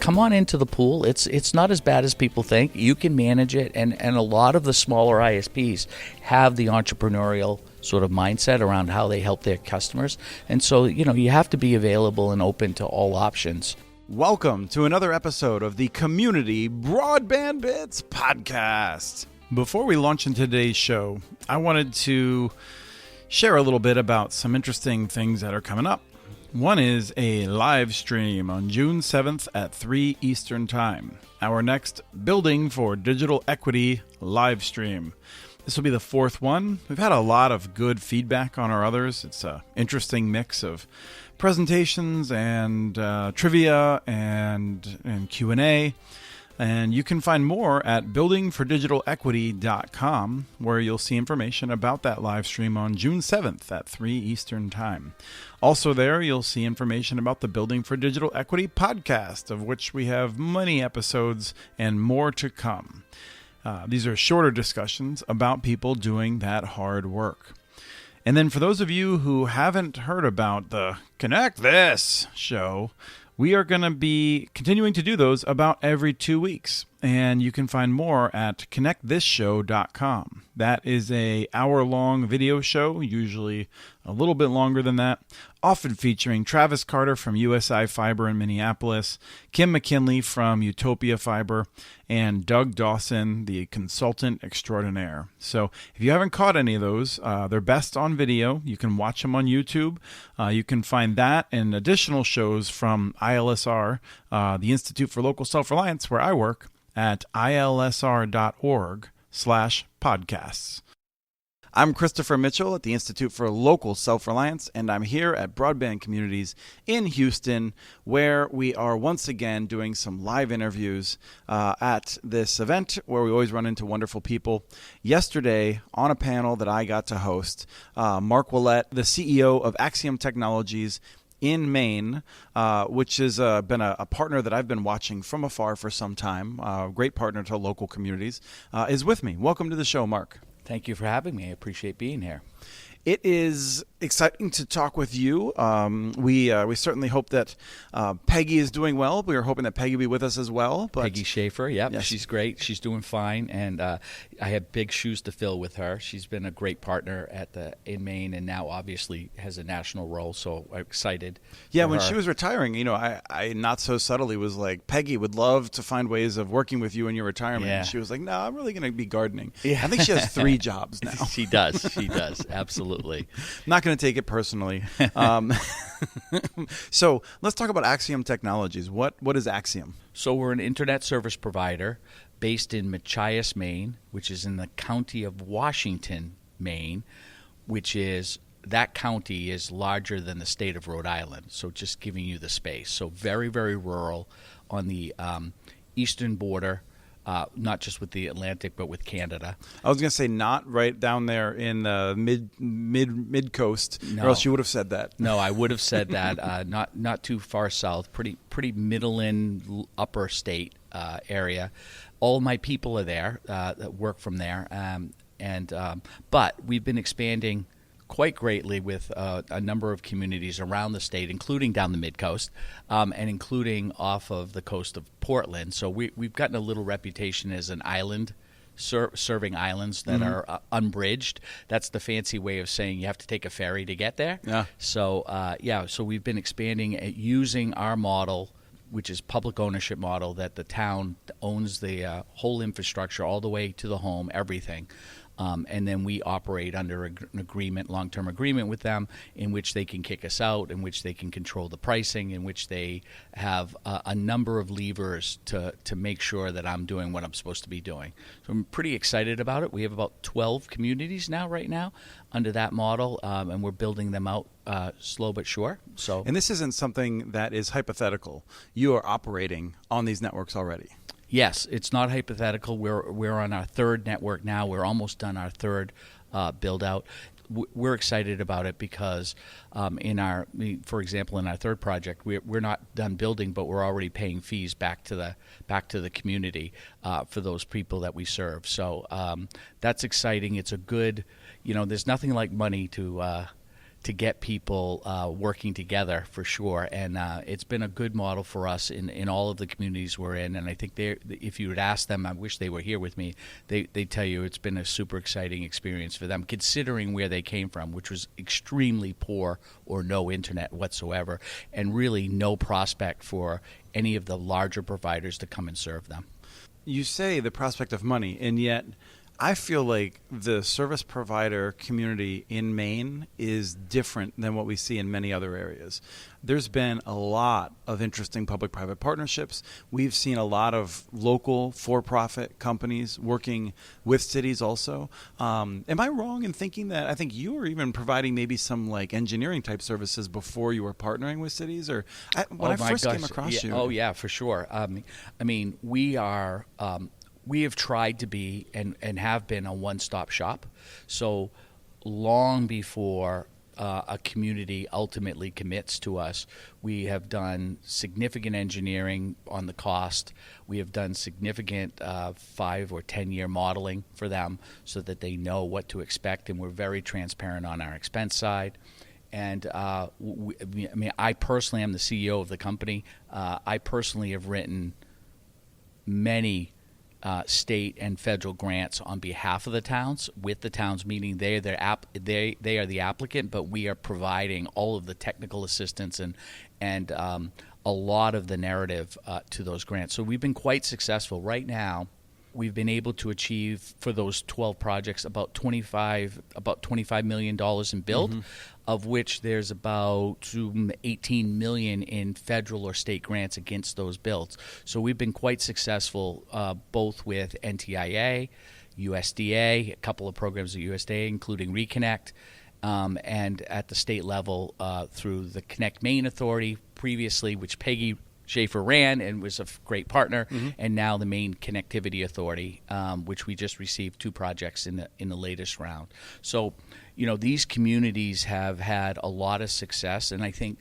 come on into the pool. It's not as bad as people think. You can manage it, and a lot of the smaller ISPs have the entrepreneurial sort of mindset around how they help their customers. And so, you have to be available and open to all options. Welcome to another episode of the Community Broadband Bits podcast. Before we launch into today's show, I wanted to share a little bit about some interesting things that are coming up. One is a live stream on June 7th at 3 Eastern Time, our next Building for Digital Equity live stream. This will be the fourth one. We've had a lot of good feedback on our others. It's an interesting mix of presentations and trivia and Q&A. And you can find more at buildingfordigitalequity.com, where you'll see information about that live stream on June 7th at 3 Eastern Time. Also there, you'll see information about the Building for Digital Equity podcast, of which we have many episodes and more to come. These are shorter discussions about people doing that hard work. And then for those of you who haven't heard about the Connect This show, we are going to be continuing to do those about every 2 weeks, and you can find more at connectthisshow.com. That is an hour-long video show, usually a little bit longer than that, often featuring Travis Carter from USI Fiber in Minneapolis, Kim McKinley from Utopia Fiber, and Doug Dawson, the consultant extraordinaire. So if you haven't caught any of those, they're best on video. You can watch them on YouTube. You can find that and additional shows from ILSR, the Institute for Local Self-Reliance, where I work, at ilsr.org/podcasts. I'm Christopher Mitchell at the Institute for Local Self-Reliance, and I'm here at Broadband Communities in Houston, where we are once again doing some live interviews at this event where we always run into wonderful people. Yesterday, on a panel that I got to host, Mark Ouellette, the CEO of Axiom Technologies in Maine, which has been a partner that I've been watching from afar for some time, a great partner to local communities, is with me. Welcome to the show, Mark. Thank you for having me. I appreciate being here. It is exciting to talk with you. We certainly hope that Peggy is doing well. We were hoping that Peggy would be with us as well. But Peggy Schaefer, yep, yes. She's great. She's doing fine, and I have big shoes to fill with her. She's been a great partner in Maine, and now obviously has a national role, so I'm excited. Yeah, when she was retiring, I not so subtly was like, Peggy would love to find ways of working with you in your retirement. Yeah. And she was like, no, I'm really going to be gardening. Yeah. I think she has 3 jobs now. She does, absolutely. Not going to take it personally. So let's talk about Axiom Technologies. What is Axiom? So we're an internet service provider based in Machias, Maine, which is in the county of Washington, Maine, that county is larger than the state of Rhode Island. So just giving you the space. So very, very rural on the eastern border. Not just with the Atlantic, but with Canada. I was going to say not right down there in the mid coast, no. Or else you would have said that. No, I would have said that. Not too far south, pretty middle and upper state area. All my people are there that work from there, but we've been expanding quite greatly with a number of communities around the state, including down the mid-coast, and including off of the coast of Portland. So we've gotten a little reputation as an island, serving islands that are unbridged. That's the fancy way of saying you have to take a ferry to get there. Yeah. So, so we've been expanding using our model, which is public ownership model, that the town owns the whole infrastructure all the way to the home, everything. And then we operate under an agreement, long-term agreement with them, in which they can kick us out, in which they can control the pricing, in which they have a number of levers to make sure that I'm doing what I'm supposed to be doing. So I'm pretty excited about it. We have about 12 communities right now under that model, and we're building them out slow but sure. And this isn't something that is hypothetical. You are operating on these networks already. Yes, it's not hypothetical. We're on our third network now. We're almost done our third build out. We're excited about it because for example, in our third project, we're not done building, but we're already paying fees back to the community for those people that we serve. So that's exciting. It's a good, there's nothing like money to to get people working together for sure. And it's been a good model for us in all of the communities we're in. And I think if you would ask them, I wish they were here with me, they tell you it's been a super exciting experience for them, considering where they came from, which was extremely poor or no internet whatsoever, and really no prospect for any of the larger providers to come and serve them. You say the prospect of money, and yet I feel like the service provider community in Maine is different than what we see in many other areas. There's been a lot of interesting public-private partnerships. We've seen a lot of local for-profit companies working with cities also. Am I wrong in thinking that I think you were even providing maybe some like engineering type services before you were partnering with cities? Or when I first came across you. Oh, yeah, for sure. I mean, we have tried to be and have been a one-stop shop. So long before a community ultimately commits to us, we have done significant engineering on the cost. We have done significant 5 or 10 year modeling for them so that they know what to expect, and we're very transparent on our expense side. And I personally am the CEO of the company. I personally have written many state and federal grants on behalf of the towns, with the towns, meaning they are the applicant, but we are providing all of the technical assistance and a lot of the narrative to those grants. So we've been quite successful. Right now, we've been able to achieve for those 12 projects about $25 million in build, of which there's about $18 million in federal or state grants against those builds. So we've been quite successful both with NTIA, USDA, a couple of programs at USDA, including Reconnect, and at the state level through the Connect Maine Authority previously, which Peggy Schaefer ran and was a great partner, and now the Maine Connectivity Authority, which we just received 2 projects in the latest round. So, these communities have had a lot of success, and I think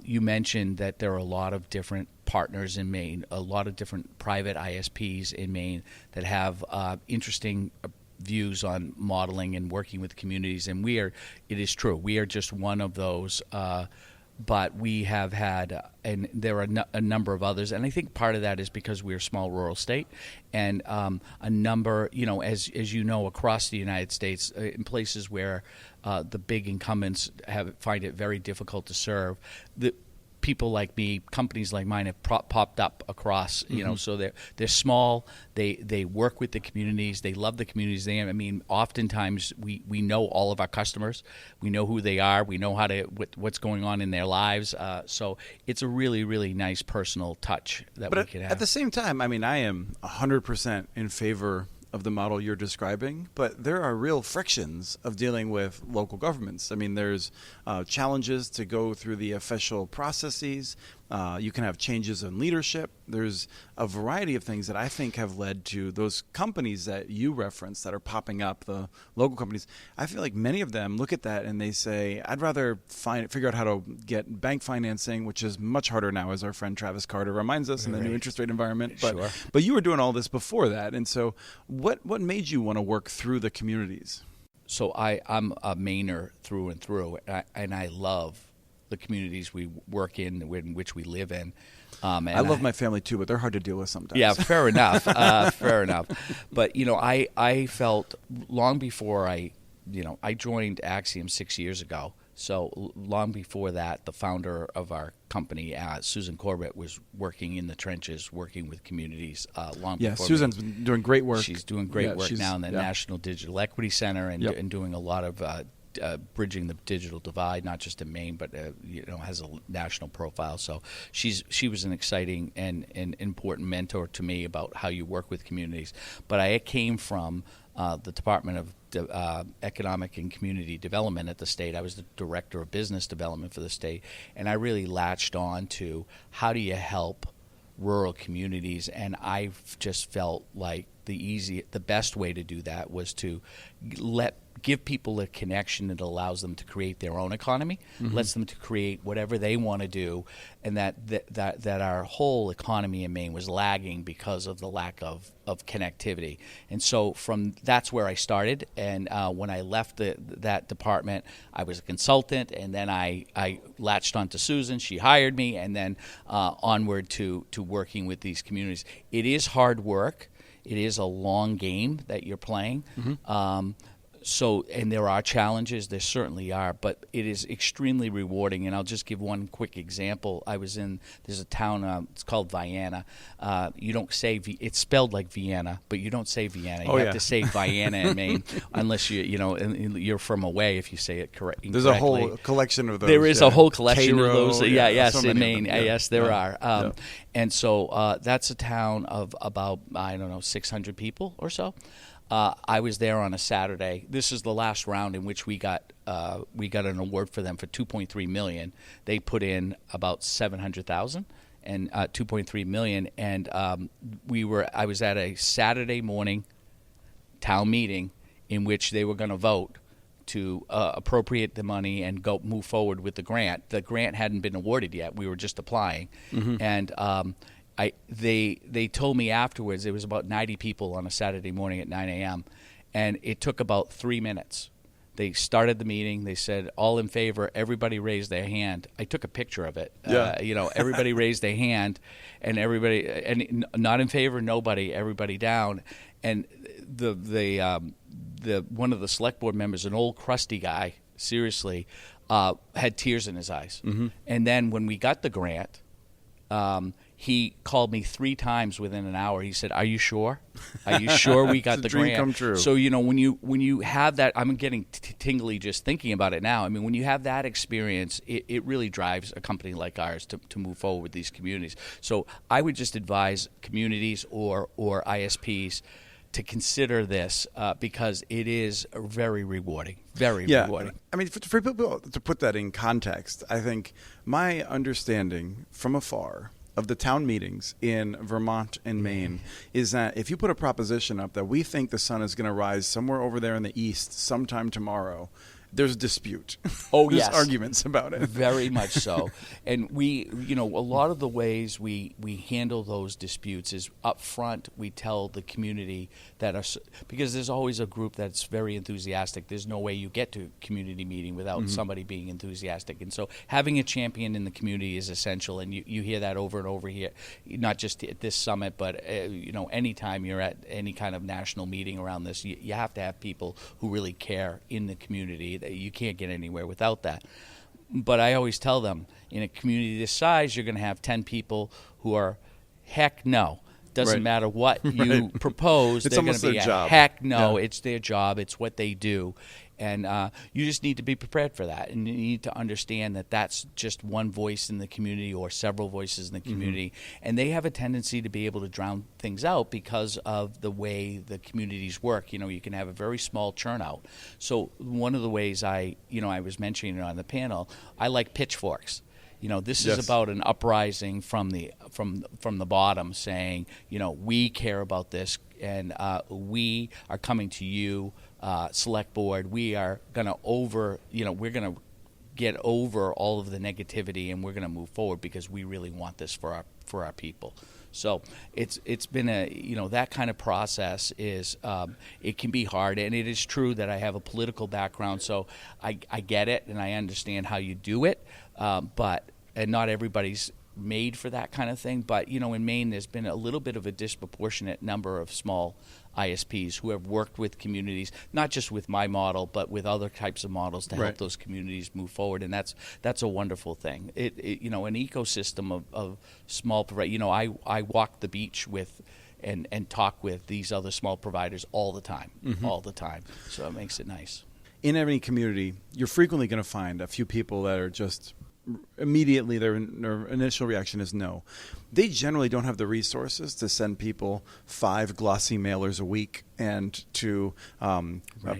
you mentioned that there are a lot of different partners in Maine, a lot of different private ISPs in Maine that have interesting views on modeling and working with communities, and it is true, we are just one of those. But we have had, and there are a number of others, and I think part of that is because we're a small rural state, and a number, as you know, across the United States, in places where the big incumbents find it very difficult to serve, the people like me, companies like mine have popped up across, so they're small, they work with the communities, they love the communities. Oftentimes we know all of our customers, we know who they are, we know what's going on in their lives. So it's a really, really nice personal touch that we can have. At the same time, I am 100% in favor of the model you're describing, but there are real frictions of dealing with local governments. There's challenges to go through the official processes. You can have changes in leadership. There's a variety of things that I think have led to those companies that you referenced that are popping up, the local companies. I feel like many of them look at that and they say, I'd rather figure out how to get bank financing, which is much harder now, as our friend Travis Carter reminds us, in the new interest rate environment. But you were doing all this before that. And so what made you want to work through the communities? So I'm a Mainer through and through, and I love the communities we work in which we live in. I love my family too, but they're hard to deal with sometimes. Yeah, fair enough. Fair enough. But I felt long before I joined Axiom 6 years ago. So long before that, the founder of our company, Susan Corbett, was working in the trenches, working with communities long before. Yeah, Susan's been doing great work. She's doing great work now in the National Digital Equity Center and doing a lot of bridging the digital divide, not just in Maine, but has a national profile. So she was an exciting and important mentor to me about how you work with communities. But I came from the Department of Economic and Community Development at the state. I was the Director of Business Development for the state, and I really latched on to how do you help rural communities, and I just felt like the best way to do that was to let give people a connection that allows them to create their own economy, lets them to create whatever they want to do, and that our whole economy in Maine was lagging because of the lack of connectivity. And so that's where I started. And when I left that department, I was a consultant, and then I latched onto Susan. She hired me, and then onward to working with these communities. It is hard work. It is a long game that you're playing. And there are challenges, there certainly are, but it is extremely rewarding. And I'll just give one quick example. There's a town, it's called Vienna. You don't say, it's spelled like Vienna, but you don't say Vienna. You have to say Vienna in Maine, unless you're from away if you say it correctly. There's a whole collection of those. There is a whole collection of those. Yes, in Maine. Yes, there are. Yeah. And so that's a town of about, 600 people or so. I was there on a Saturday. This is the last round in which we got an award for them for $2.3 million. They put in about $700,000 and $2.3 million. And I was at a Saturday morning town meeting in which they were going to vote to appropriate the money and move forward with the grant. The grant hadn't been awarded yet. We were just applying, and they told me afterwards there was about 90 people on a Saturday morning at 9 a.m. and it took about 3 minutes. They started the meeting. They said, all in favor. Everybody raised their hand. I took a picture of it. Everybody raised their hand, and not in favor, nobody. Everybody down, and the one of the select board members, an old crusty guy, seriously, had tears in his eyes. And then when we got the grant. He called me 3 times within an hour. He said, "Are you sure? Are you sure we got the grant?" Come true. So when you have that, I'm getting tingly just thinking about it now. I mean, when you have that experience, it really drives a company like ours to move forward with these communities. So I would just advise communities or ISPs to consider this because it is very rewarding, very rewarding. I mean, for people to put that in context, I think my understanding from afar of the town meetings in Vermont and Maine is that if you put a proposition up that we think the sun is going to rise somewhere over there in the east sometime tomorrow, there's dispute. Oh, there's yes. arguments about it. Very much so. And a lot of the ways we handle those disputes is up front we tell the community because there's always a group that's very enthusiastic. There's no way you get to a community meeting without somebody being enthusiastic. And so having a champion in the community is essential. And you hear that over and over here, not just at this summit, but anytime you're at any kind of national meeting around this, you have to have people who really care in the community. You can't get anywhere without that. But I always tell them, in a community this size, you're going to have 10 people who are, heck no. Doesn't matter what you propose. It's they're going to be their job. Heck no. Yeah. It's their job. It's what they do. And you just need to be prepared for that. And you need to understand that that's just one voice in the community or several voices in the community. And they have a tendency to be able to drown things out because of the way the communities work. You can have a very small churnout. So one of the ways I was mentioning it on the panel, I like pitchforks. This is about an uprising from the bottom, saying, we care about this, and we are coming to you, select board. We are going to we're going to get over all of the negativity, and we're going to move forward because we really want this for our people. So it's been that kind of process is it can be hard, and it is true that I have a political background, so I get it and I understand how you do it, and not everybody's made for that kind of thing. But in Maine, there's been a little bit of a disproportionate number of small ISPs who have worked with communities, not just with my model, but with other types of models to help those communities move forward, and that's a wonderful thing. An ecosystem of small providers. I walk the beach with and talk with these other small providers all the time, So it makes it nice. In any community, you're frequently going to find a few people that are just immediately their initial reaction is no. They generally don't have the resources to send people 5 glossy mailers a week and to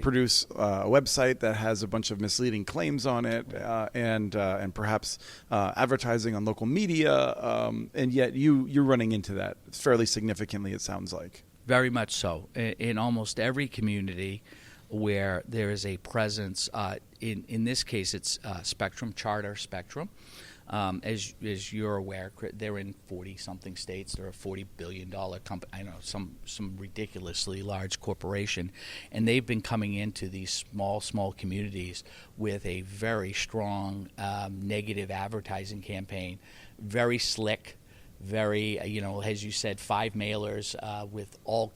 produce a website that has a bunch of misleading claims on it and perhaps advertising on local media. And yet you're running into that fairly significantly, it sounds like. Very much so. In almost every community, where there is a presence. In this case, it's Charter Spectrum. As you're aware, they're in 40-something states. They're a $40 billion company. I know, some ridiculously large corporation. And they've been coming into these small communities with a very strong negative advertising campaign, very slick, very, as you said, 5 mailers with all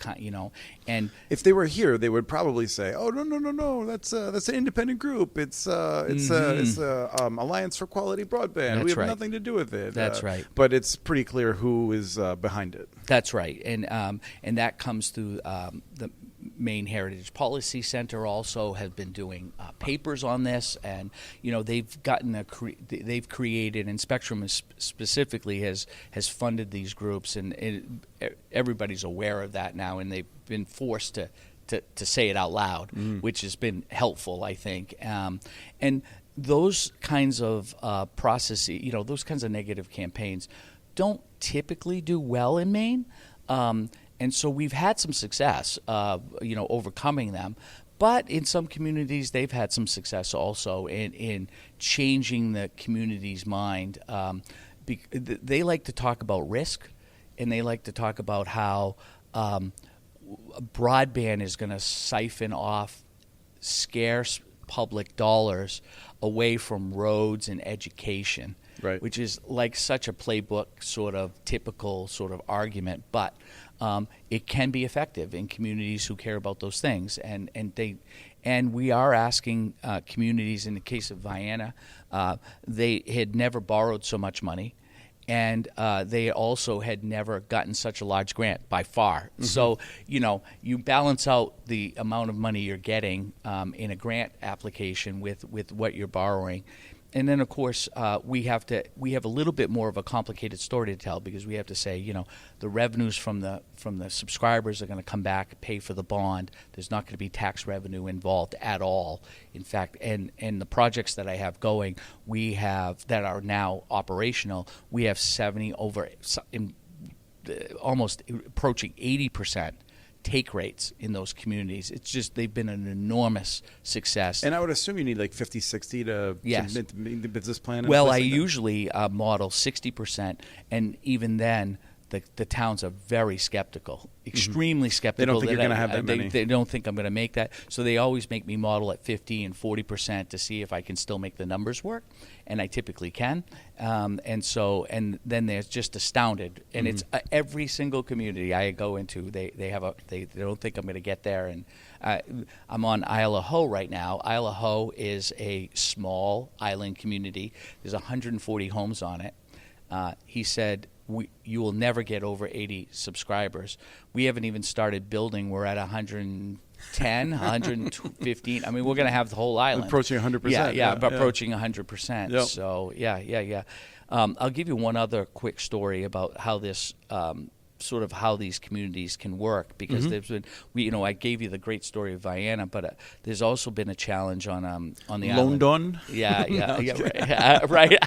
and if they were here, they would probably say, "Oh, no, that's an independent group. It's Alliance for Quality Broadband. That's we have right. nothing to do with it." That's right. But it's pretty clear who is behind it. That's right, and that comes through the Maine Heritage Policy Center. Also has been doing papers on this, and they've gotten they've created, and Spectrum specifically has funded these groups, and everybody's aware of that now, and they've been forced to say it out loud, which has been helpful, I think. And those kinds of processes, those kinds of negative campaigns, don't typically do well in Maine. And so we've had some success, overcoming them. But in some communities, they've had some success also in changing the community's mind. They like to talk about risk, and they like to talk about how broadband is going to siphon off scarce public dollars away from roads and education, right. Which is like such a playbook sort of typical sort of argument, but it can be effective in communities who care about those things, and we are asking communities. In the case of Vienna, they had never borrowed so much money, and they also had never gotten such a large grant by far. Mm-hmm. So you balance out the amount of money you're getting in a grant application with what you're borrowing. And then, of course, we have a little bit more of a complicated story to tell, because we have to say, the revenues from the subscribers are going to come back, pay for the bond. There's not going to be tax revenue involved at all. In fact, and the projects that I have going, that are now operational, we have almost approaching 80% take rates in those communities. It's just, they've been an enormous success. And I would assume you need like 50-60 to make the business plan. Well, I usually model 60%, and even then the towns are very skeptical, extremely skeptical. They don't think you're going to have that many. They don't think I'm going to make that. So they always make me model at 50 and 40% to see if I can still make the numbers work, and I typically can. And then they're just astounded. And it's every single community I go into, they don't think I'm going to get there. And I'm on Isle of Ho right now. Isle of Ho is a small island community. There's 140 homes on it. He said, you will never get over 80 subscribers. We haven't even started building. We're at 110, 115. I mean, we're going to have the whole island. Approaching 100%. Approaching 100%. Yep. So, yeah. I'll give you one other quick story about how this sort of how these communities can work, because there's been, I gave you the great story of Vienna, but there's also been a challenge on the island. London. Yeah, right,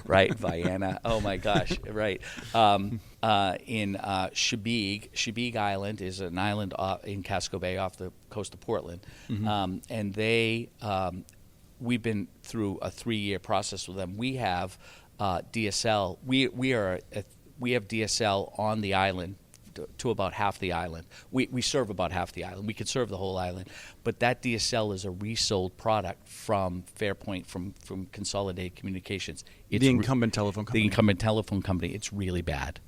right, Vienna. Oh my gosh, right. In Chebeague Island is an island in Casco Bay off the coast of Portland, and we've been through a 3-year process with them. We have DSL. We have DSL on the island to about half the island. We serve about half the island. We could serve the whole island. But that DSL is a resold product from Fairpoint, from Consolidated Communications. It's the incumbent telephone company. The incumbent telephone company. It's really bad.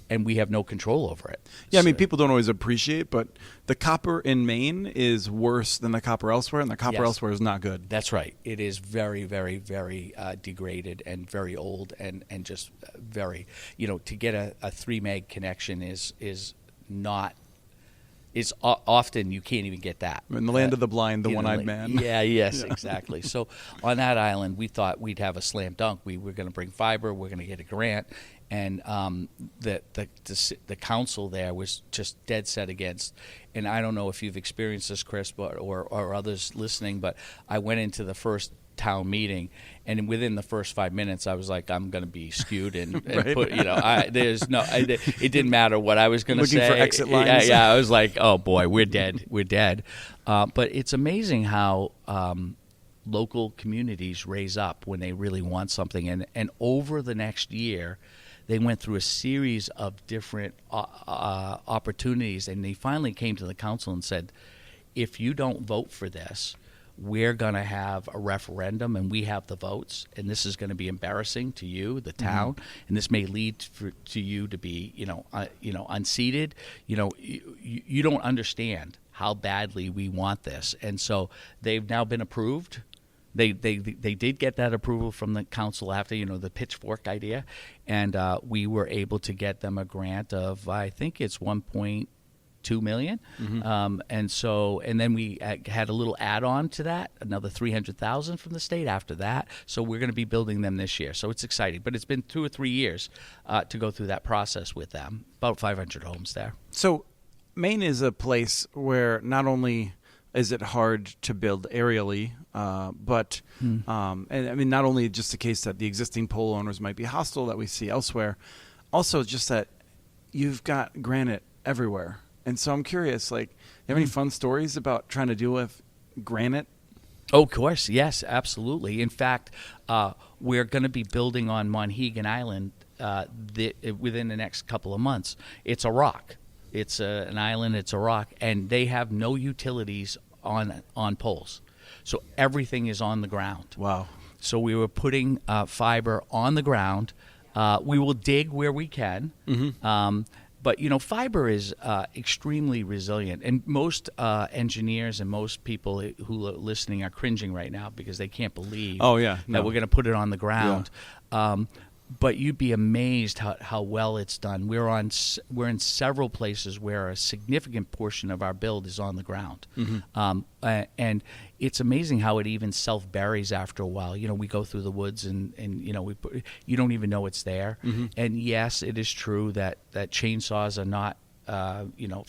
And we have no control over it. Yeah, I mean, people don't always appreciate, but the copper in Maine is worse than the copper elsewhere, and the copper elsewhere is not good. That's right. It is very, very, very degraded and very old, and just very, to get a 3 meg connection is not. It's often you can't even get that. In the land of the blind, the one-eyed man. Yes, exactly. So on that island, we thought we'd have a slam dunk. We were going to bring fiber. We're going to get a grant. And the council there was just dead set against. And I don't know if you've experienced this, Chris, or others listening, but I went into the first town meeting, and within the first 5 minutes, I was like, I'm going to be skewed and Right. put, it didn't matter what I was going to say. Looking for exit lines. Yeah, I was like, oh boy, we're dead. But it's amazing how local communities raise up when they really want something, and over the next year, they went through a series of different opportunities, and they finally came to the council and said, if you don't vote for this, we're going to have a referendum, and we have the votes, and this is going to be embarrassing to you, the town, and this may lead to you to be, unseated. You don't understand how badly we want this, and so they've now been approved. They did get that approval from the council after the pitchfork idea, and we were able to get them a grant of, I think it's $1.2 million, and then we had a little add-on to that, another $300,000 from the state after that. So we're going to be building them this year. So it's exciting, but it's been 2 or 3 years to go through that process with them. About 500 homes there. So Maine is a place where not only is it hard to build aerially, but and I mean, not only just the case that the existing pole owners might be hostile that we see elsewhere, also just that you've got granite everywhere. And so I'm curious, like, you have any fun stories about trying to deal with granite? Oh, of course. Yes, absolutely. In fact, we're going to be building on Monhegan Island within the next couple of months. It's a rock. It's an island. It's a rock. And they have no utilities on poles. So everything is on the ground. Wow. So we were putting fiber on the ground. We will dig where we can. But, fiber is extremely resilient. And most engineers and most people who are listening are cringing right now because they can't believe that we're going to put it on the ground. Yeah. But you'd be amazed how well it's done. We're in several places where a significant portion of our build is on the ground. And it's amazing how it even self-buries after a while. We go through the woods and you don't even know it's there. And yes, it is true that chainsaws are not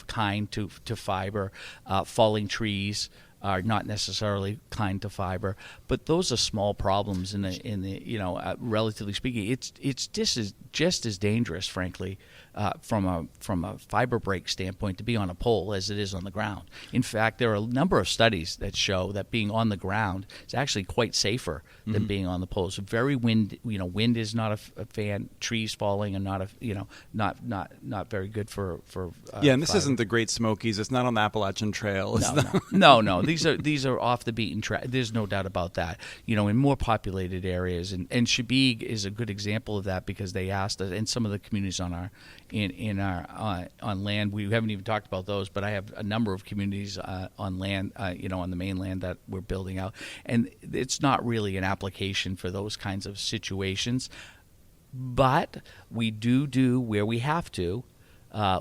kind to fiber. Falling trees are not necessarily kind to fiber, but those are small problems in the relatively speaking. It's just as dangerous, frankly, from a fiber break standpoint to be on a pole as it is on the ground. In fact, there are a number of studies that show that being on the ground is actually quite safer than being on the poles. Very wind is not a fan. Trees falling are not very good for and this fiber. isn't the Great Smokies. It's not on the Appalachian Trail. No. These are off the beaten track. There's no doubt about that. In more populated areas, and Chebeague is a good example of that because they asked us, and some of the communities on our land. We haven't even talked about those, but I have a number of communities on land, on the mainland that we're building out, and it's not really an application for those kinds of situations, but we do where we have to.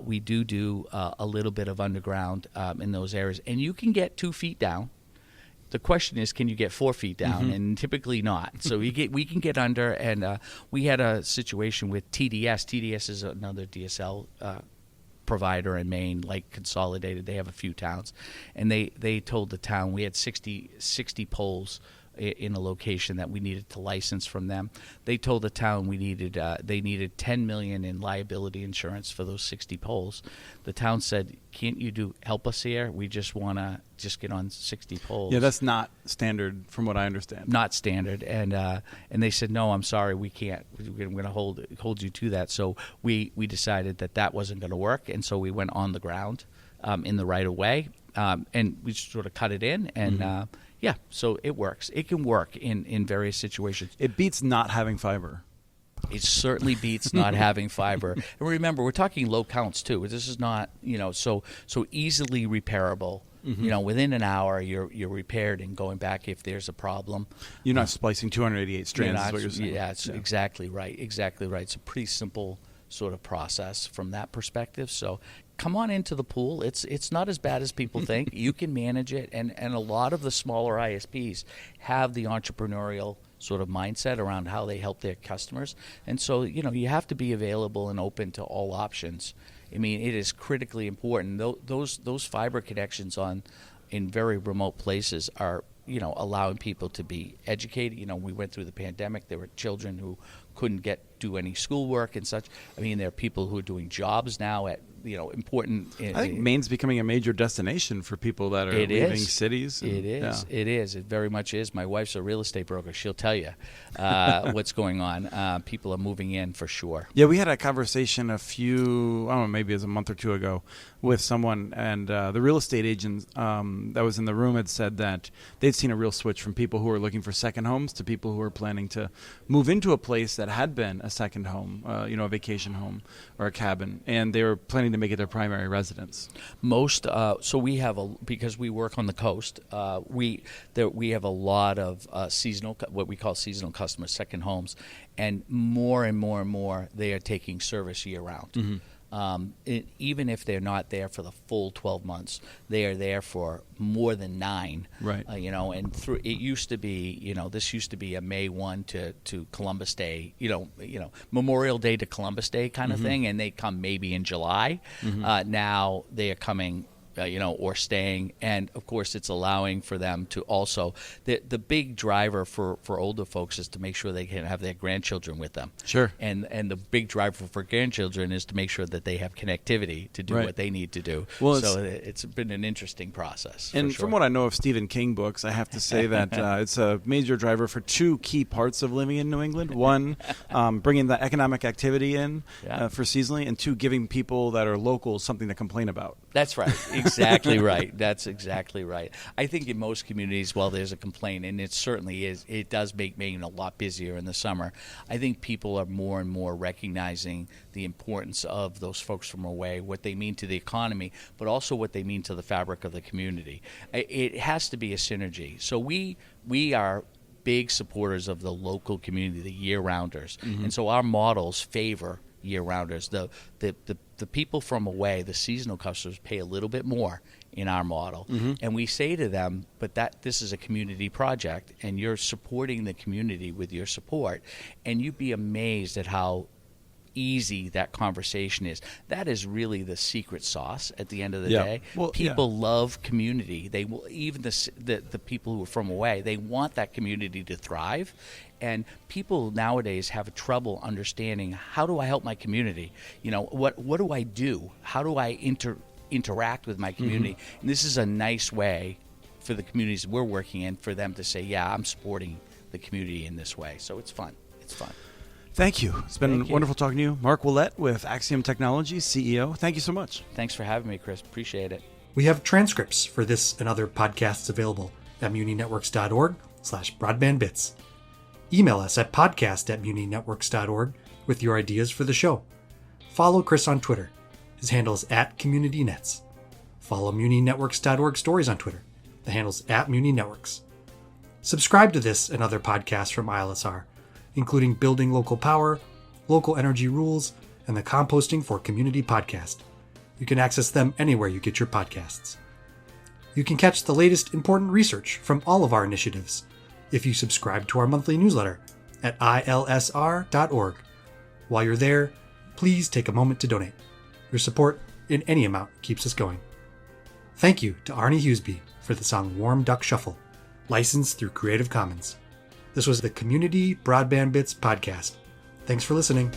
We do a little bit of underground in those areas, and you can get 2 feet down. The question is, can you get 4 feet down? And typically not. So we can get under, and we had a situation with TDS. TDS is another DSL provider in Maine, like Consolidated. They have a few towns, and they told the town we had 60 poles in a location that we needed to license from them. They told the town they needed $10 million in liability insurance for those 60 poles. The town said, "Can't you help us here? We just want to get on 60 poles." Yeah, that's not standard, from what I understand. Not standard, and they said, "No, I'm sorry, we can't. We're going to hold you to that." So we decided that wasn't going to work, and so we went on the ground in the right of way, and we just sort of cut it in and. Yeah, so it works. It can work in various situations. It beats not having fiber. It certainly beats not having fiber. And remember, we're talking low counts too. This is not so easily repairable. Within an hour you're repaired and going back if there's a problem. You're not splicing 288 strands. Is what you're saying. Yeah, exactly right. Exactly right. It's a pretty simple sort of process from that perspective. So come on into the pool. It's not as bad as people think. You can manage it, and a lot of the smaller ISPs have the entrepreneurial sort of mindset around how they help their customers. And so, you have to be available and open to all options. I mean, it is critically important. Those fiber connections in very remote places are allowing people to be educated. We went through the pandemic. There were children who couldn't do any schoolwork and such. I mean, there are people who are doing jobs now at important. I think Maine's becoming a major destination for people that are leaving cities. It is. Yeah. It is. It very much is. My wife's a real estate broker. She'll tell you what's going on. People are moving in for sure. Yeah, we had a conversation maybe it was a month or two ago with someone, and the real estate agent that was in the room had said that they'd seen a real switch from people who were looking for second homes to people who were planning to move into a place that had been a second home, a vacation home or a cabin, and they were planning to make it their primary residence. So we have because we work on the coast, we have a lot of what we call seasonal customers, second homes, and more and more they are taking service year round. Mm-hmm. Even if they're not there for the full 12 months, they are there for more than 9. Right. And it used to be, this used to be a May 1 to Columbus Day, Memorial Day to Columbus Day kind of mm-hmm. thing, and they come maybe in July. Mm-hmm. Now they are coming. Or staying, and of course it's allowing for them to also the big driver for older folks is to make sure they can have their grandchildren with them. Sure. And the big driver for grandchildren is to make sure that they have connectivity to do what they need to do. Well, so it's been an interesting process. And from what I know of Stephen King books, I have to say that it's a major driver for two key parts of living in New England. One, bringing the economic activity in for seasonally, and two, giving people that are local something to complain about. That's right. Exactly right. That's exactly right. I think in most communities, while there's a complaint, and it certainly is, it does make Maine a lot busier in the summer. I think people are more and more recognizing the importance of those folks from away, what they mean to the economy, but also what they mean to the fabric of the community. It has to be a synergy. So we are big supporters of the local community, the year-rounders. Mm-hmm. And so our models favor year-rounders. The people from away, the seasonal customers, pay a little bit more in our model. Mm-hmm. And we say to them, but this is a community project, and you're supporting the community with your support. And you'd be amazed at how easy that conversation is. That is really the secret sauce at the end of the day. Well, people love community. They will, even the people who are from away, they want that community to thrive. And people nowadays have trouble understanding, how do I help my community? What do I do? How do I interact with my community? Mm-hmm. And this is a nice way for the communities we're working in for them to say, yeah, I'm supporting the community in this way. So it's fun. It's fun. Thank you. It's been wonderful talking to you. Mark Ouellette with Axiom Technologies, CEO. Thank you so much. Thanks for having me, Chris. Appreciate it. We have transcripts for this and other podcasts available at muninetworks.org/broadbandbits. Email us at podcast@muninetworks.org with your ideas for the show. Follow Chris on Twitter. His handle is @communitynets. Follow muninetworks.org stories on Twitter. The handle's @muninetworks. Subscribe to this and other podcasts from ILSR, including Building Local Power, Local Energy Rules, and the Composting for Community podcast. You can access them anywhere you get your podcasts. You can catch the latest important research from all of our initiatives if you subscribe to our monthly newsletter at ilsr.org. While you're there, please take a moment to donate. Your support in any amount keeps us going. Thank you to Arnie Hughesby for the song Warm Duck Shuffle, licensed through Creative Commons. This was the Community Broadband Bits podcast. Thanks for listening.